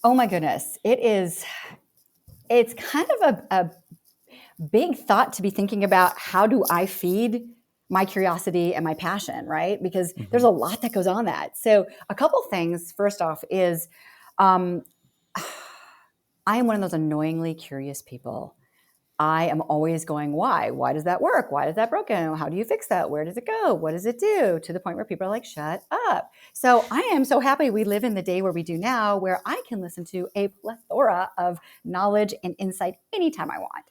Oh my goodness. It's kind of a big thought to be thinking about how do I feed my curiosity and my passion, right? Because there's a lot that goes on that. So a couple things, first off, is um, I am one of those annoyingly curious people. I am always going, why? Why does that work? Why is that broken? How do you fix that? Where does it go? What does it do? To the point where people are like, shut up. So I am so happy we live in the day where we do now, where I can listen to a plethora of knowledge and insight anytime I want.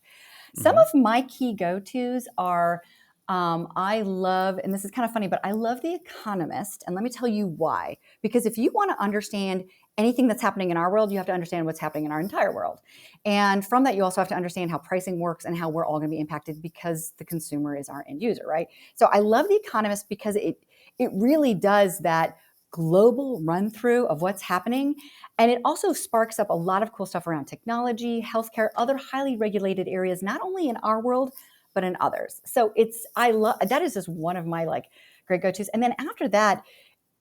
Some of my key go-tos are, I love, and this is kind of funny, but I love The Economist. And let me tell you why. Because if you want to understand anything that's happening in our world, you have to understand what's happening in our entire world. And from that, you also have to understand how pricing works and how we're all going to be impacted because the consumer is our end user, right? So I love The Economist because it really does that global run through of what's happening. And it also sparks up a lot of cool stuff around technology, healthcare, other highly regulated areas, not only in our world, but in others. So I love, that is just one of my like great go-tos. And then after that,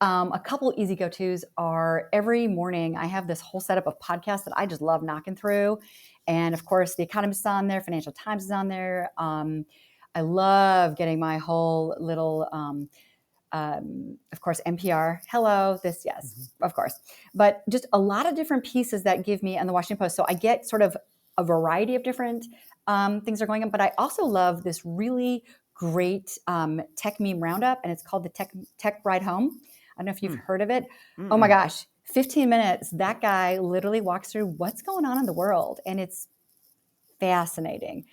a couple easy go-tos are every morning I have this whole setup of podcasts that I just love knocking through. And of course, The Economist is on there, Financial Times is on there. I love getting my whole little, of course, NPR, hello, this, yes, of course. But just a lot of different pieces that give me, and the Washington Post. So I get sort of a variety of different things are going on. But I also love this really great tech meme roundup, and it's called the Tech Ride Home. I don't know if you've heard of it. Oh my gosh, 15 minutes. That guy literally walks through what's going on in the world, and it's fascinating.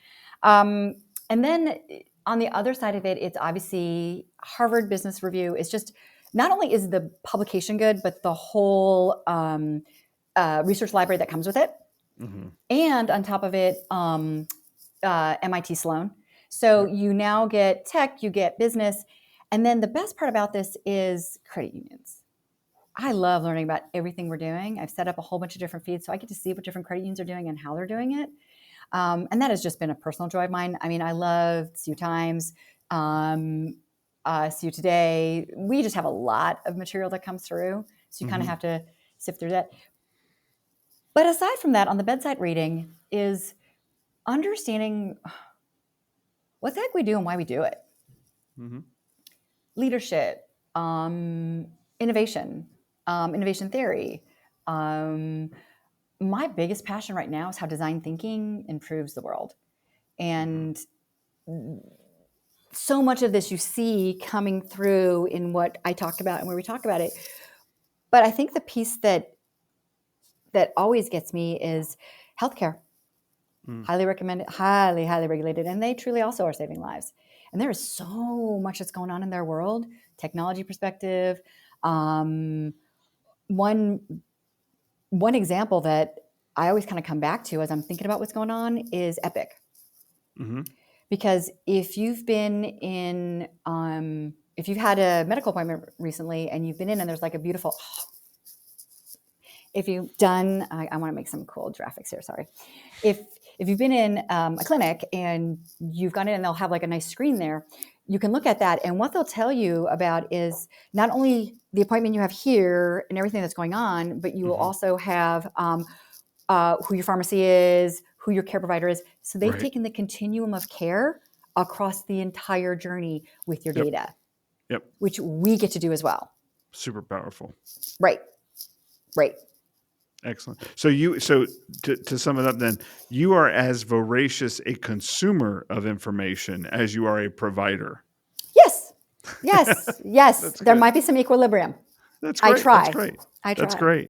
And then on the other side of it, it's obviously Harvard Business Review. It's just not only is the publication good, but the whole research library that comes with it. And on top of it, MIT Sloan. So you now get tech, you get business. And then the best part about this is credit unions. I love learning about everything we're doing. I've set up a whole bunch of different feeds, so I get to see what different credit unions are doing and how they're doing it. And that has just been a personal joy of mine. I mean, I love CU Times, CU Today. We just have a lot of material that comes through, so you kind of have to sift through that. But aside from that, on the bedside reading is understanding what the heck we do and why we do it. Leadership, innovation, innovation theory. My biggest passion right now is how design thinking improves the world. And so much of this you see coming through in what I talk about and where we talk about it. But I think the piece that always gets me is healthcare. Highly recommended, highly regulated. And they truly also are saving lives. And there is so much that's going on in their world, technology perspective. One example that I always kind of come back to as I'm thinking about what's going on is Epic. Because if you've been in, if you've had a medical appointment recently and you've been in and there's like a beautiful, if you've done, I want to make some cool graphics here, sorry. If you've been in a clinic and you've gone in and they'll have like a nice screen there, you can look at that. And what they'll tell you about is not only the appointment you have here and everything that's going on, but you will also have who your pharmacy is, who your care provider is. So they've taken the continuum of care across the entire journey with your data, which we get to do as well. Super powerful. Right. Excellent. So to sum it up then, you are as voracious a consumer of information as you are a provider. Yes. There might be some equilibrium. That's great. I try. That's great.